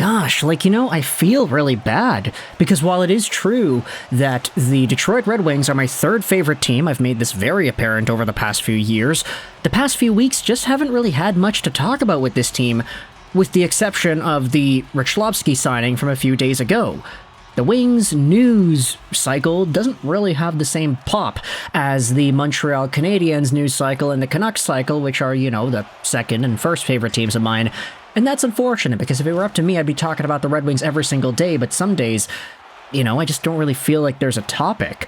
Gosh, I feel really bad, because while it is true that the Detroit Red Wings are my third favorite team, I've made this very apparent over the past few years, the past few weeks just haven't really had much to talk about with this team, with the exception of the Richlovsky signing from a few days ago. The Wings news cycle doesn't really have the same pop as the Montreal Canadiens news cycle and the Canucks cycle, which are, the second and first favorite teams of mine. And that's unfortunate, because if it were up to me, I'd be talking about the Red Wings every single day, but some days, I just don't really feel like there's a topic.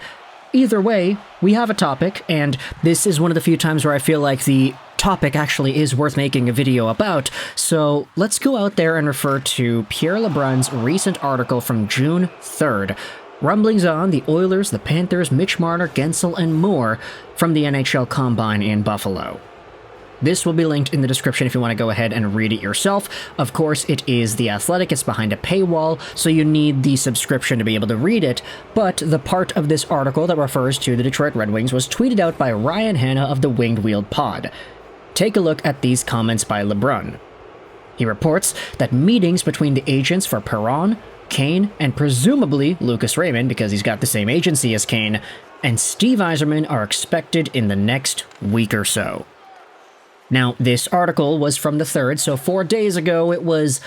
Either way, we have a topic, and this is one of the few times where I feel like the topic actually is worth making a video about, so let's go out there and refer to Pierre LeBrun's recent article from June 3rd, Rumblings on the Oilers, the Panthers, Mitch Marner, Gensel, and more from the NHL Combine in Buffalo. This will be linked in the description if you want to go ahead and read it yourself. Of course, it is The Athletic. It's behind a paywall, so you need the subscription to be able to read it. But the part of this article that refers to the Detroit Red Wings was tweeted out by Ryan Hanna of the Winged Wheel Pod. Take a look at these comments by LeBrun. He reports that meetings between the agents for Perron, Kane, and presumably Lucas Raymond, because he's got the same agency as Kane, and Steve Yzerman are expected in the next week or so. Now, this article was from the 3rd, so 4 days ago it was...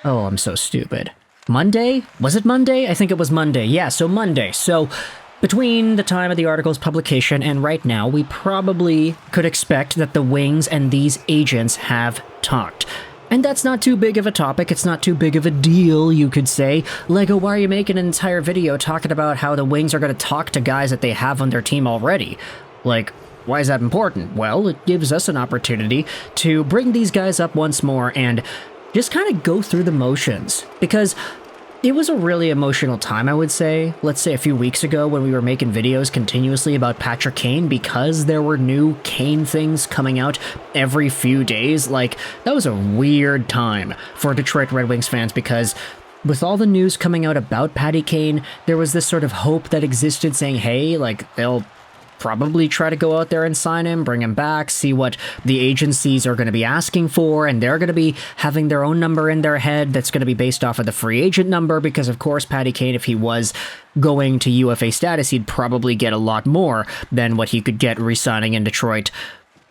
Oh, I'm so stupid. Monday? Was it Monday? I think it was Monday. Yeah, so Monday. So, between the time of the article's publication and right now, we probably could expect that the Wings and these agents have talked. And that's not too big of a topic, it's not too big of a deal, you could say. Lego, why are you making an entire video talking about how the Wings are going to talk to guys that they have on their team already? Why is that important? Well, it gives us an opportunity to bring these guys up once more and just kind of go through the motions. Because it was a really emotional time, I would say. Let's say a few weeks ago when we were making videos continuously about Patrick Kane, because there were new Kane things coming out every few days. That was a weird time for Detroit Red Wings fans, because with all the news coming out about Patty Kane, there was this sort of hope that existed saying, hey, they'll probably try to go out there and sign him, bring him back, see what the agencies are going to be asking for, and they're going to be having their own number in their head that's going to be based off of the free agent number, because of course Patty Kane, if he was going to UFA status, he'd probably get a lot more than what he could get re-signing in Detroit.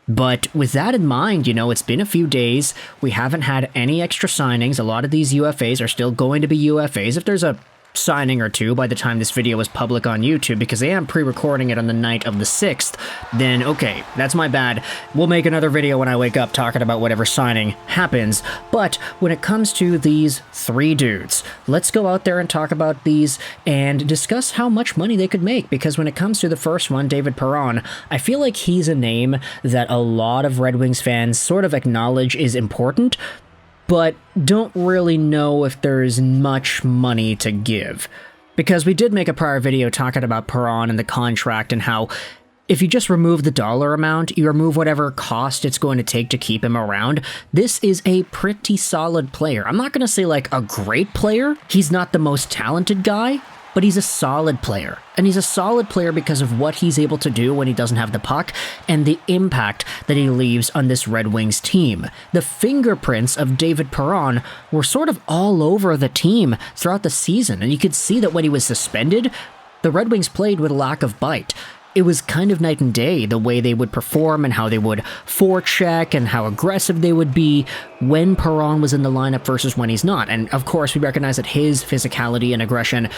But with that in mind, it's been a few days, we haven't had any extra signings, a lot of these UFAs are still going to be UFAs. If there's a signing or two by the time this video is public on YouTube, because I am pre-recording it on the night of the 6th, then okay, that's my bad. We'll make another video when I wake up talking about whatever signing happens. But when it comes to these 3 dudes, let's go out there and talk about these and discuss how much money they could make, because when it comes to the first one, David Perron, I feel like he's a name that a lot of Red Wings fans sort of acknowledge is important, but don't really know if there's much money to give. Because we did make a prior video talking about Perron and the contract and how if you just remove the dollar amount, you remove whatever cost it's going to take to keep him around, this is a pretty solid player. I'm not going to say a great player. He's not the most talented guy, but he's a solid player. And he's a solid player because of what he's able to do when he doesn't have the puck and the impact that he leaves on this Red Wings team. The fingerprints of David Perron were sort of all over the team throughout the season, and you could see that when he was suspended, the Red Wings played with a lack of bite. It was kind of night and day, the way they would perform and how they would forecheck and how aggressive they would be when Perron was in the lineup versus when he's not. And of course, we recognize that his physicality and aggression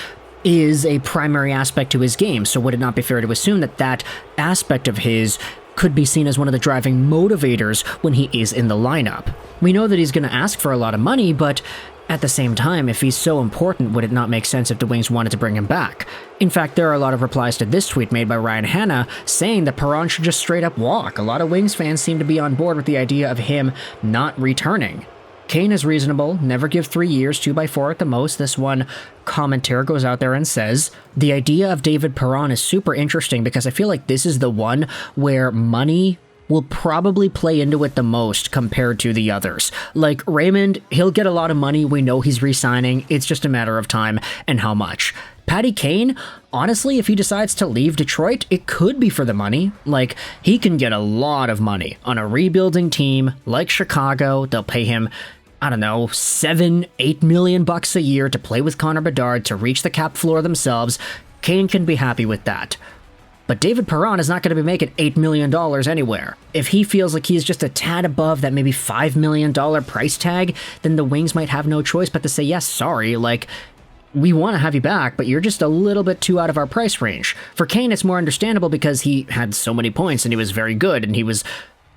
is a primary aspect to his game, so would it not be fair to assume that that aspect of his could be seen as one of the driving motivators when he is in the lineup? We know that he's going to ask for a lot of money, but at the same time, if he's so important, would it not make sense if the Wings wanted to bring him back? In fact, there are a lot of replies to this tweet made by Ryan Hanna saying that Perron should just straight up walk. A lot of Wings fans seem to be on board with the idea of him not returning. Kane is reasonable, never give 3 years, 2x4 at the most. This one commentator goes out there and says, the idea of David Perron is super interesting because I feel like this is the one where money will probably play into it the most compared to the others. Like Raymond, he'll get a lot of money, we know he's re-signing, it's just a matter of time and how much. Patty Kane, honestly, if he decides to leave Detroit, it could be for the money. Like, he can get a lot of money on a rebuilding team like Chicago. They'll pay him I don't know, 7-8 million bucks a year to play with Connor Bedard to reach the cap floor themselves, Kane can be happy with that. But David Perron is not going to be making $8 million anywhere. If he feels like he's just a tad above that maybe $5 million price tag, then the Wings might have no choice but to say, yes, sorry, like, we want to have you back, but you're just a little bit too out of our price range. For Kane, it's more understandable because he had so many points and he was very good and he was,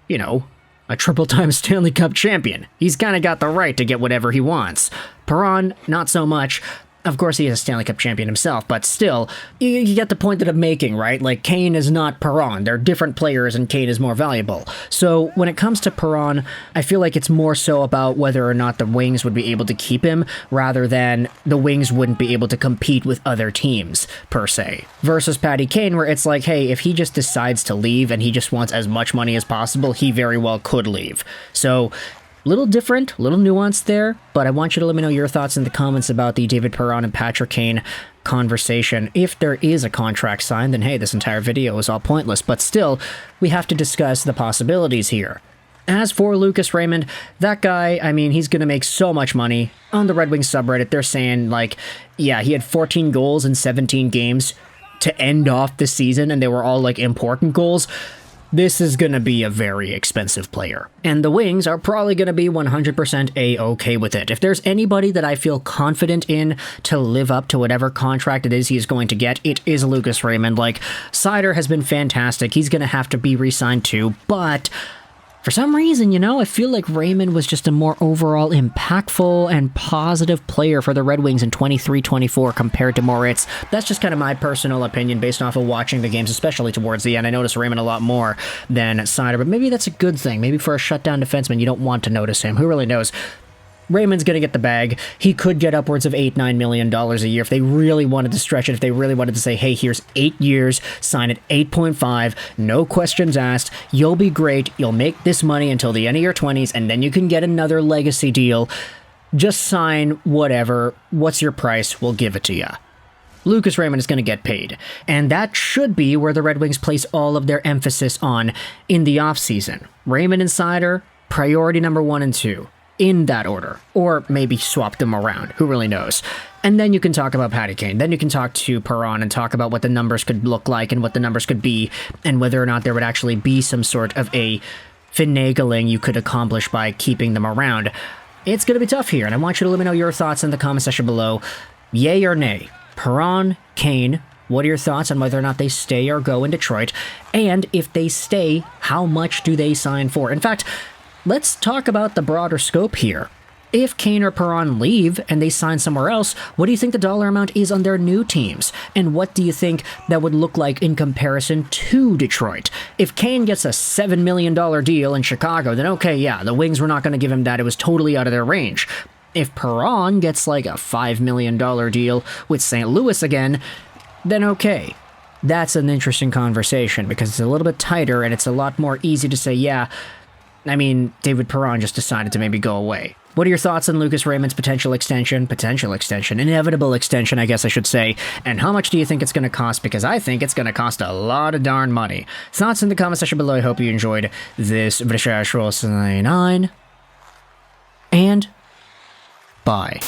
you know, a triple-time Stanley Cup champion. He's kind of got the right to get whatever he wants. Perron, not so much. Of course, he is a Stanley Cup champion himself, but still, you get the point that I'm making, right? Like, Kane is not Perron. They're different players, and Kane is more valuable. So, when it comes to Perron, I feel like it's more so about whether or not the Wings would be able to keep him, rather than the Wings wouldn't be able to compete with other teams, per se. Versus Patty Kane, where it's like, hey, if he just decides to leave and he just wants as much money as possible, he very well could leave. So, little different, little nuanced there, but I want you to let me know your thoughts in the comments about the David Perron and Patrick Kane conversation. If there is a contract signed, then hey, this entire video is all pointless, but still, we have to discuss the possibilities here. As for Lucas Raymond, that guy, I mean, he's going to make so much money. On the Red Wings subreddit, they're saying, like, yeah, he had 14 goals in 17 games to end off the season, and they were all, like, important goals. This is going to be a very expensive player. And the Wings are probably going to be 100% A-okay with it. If there's anybody that I feel confident in to live up to whatever contract it is he's going to get, it is Lucas Raymond. Like, Seider has been fantastic. He's going to have to be re-signed too, but for some reason, you know, I feel like Raymond was just a more overall impactful and positive player for the Red Wings in 23-24 compared to Moritz. That's just kind of my personal opinion based off of watching the games, especially towards the end. I noticed Raymond a lot more than Seider, but maybe that's a good thing. Maybe for a shutdown defenseman, you don't want to notice him. Who really knows? Raymond's going to get the bag. He could get upwards of $8-9 million a year if they really wanted to stretch it, if they really wanted to say, hey, here's 8 years, sign at 8.5, no questions asked, you'll be great, you'll make this money until the end of your 20s, and then you can get another legacy deal. Just sign whatever. What's your price? We'll give it to you. Lucas Raymond is going to get paid, and that should be where the Red Wings place all of their emphasis on in the offseason. Raymond and Seider, priority number 1 and 2. In that order, or maybe swap them around, who really knows. And then you can talk about Patty Kane, then you can talk to Perron and talk about what the numbers could look like and what the numbers could be, and whether or not there would actually be some sort of a finagling you could accomplish by keeping them around. It's going to be tough here, and I want you to let me know your thoughts in the comment section below. Yay or nay? Perron, Kane, what are your thoughts on whether or not they stay or go in Detroit? And if they stay, how much do they sign for? In fact, let's talk about the broader scope here. If Kane or Perron leave and they sign somewhere else, what do you think the dollar amount is on their new teams? And what do you think that would look like in comparison to Detroit? If Kane gets a $7 million deal in Chicago, then okay, yeah, the Wings were not going to give him that. It was totally out of their range. If Perron gets like a $5 million deal with St. Louis again, then okay. That's an interesting conversation because it's a little bit tighter and it's a lot more easy to say, yeah, I mean, David Perron just decided to maybe go away. What are your thoughts on Lucas Raymond's potential extension, inevitable extension, I guess I should say, and how much do you think it's going to cost? Because I think it's going to cost a lot of darn money. Thoughts in the comment section below. I hope you enjoyed this video. And bye.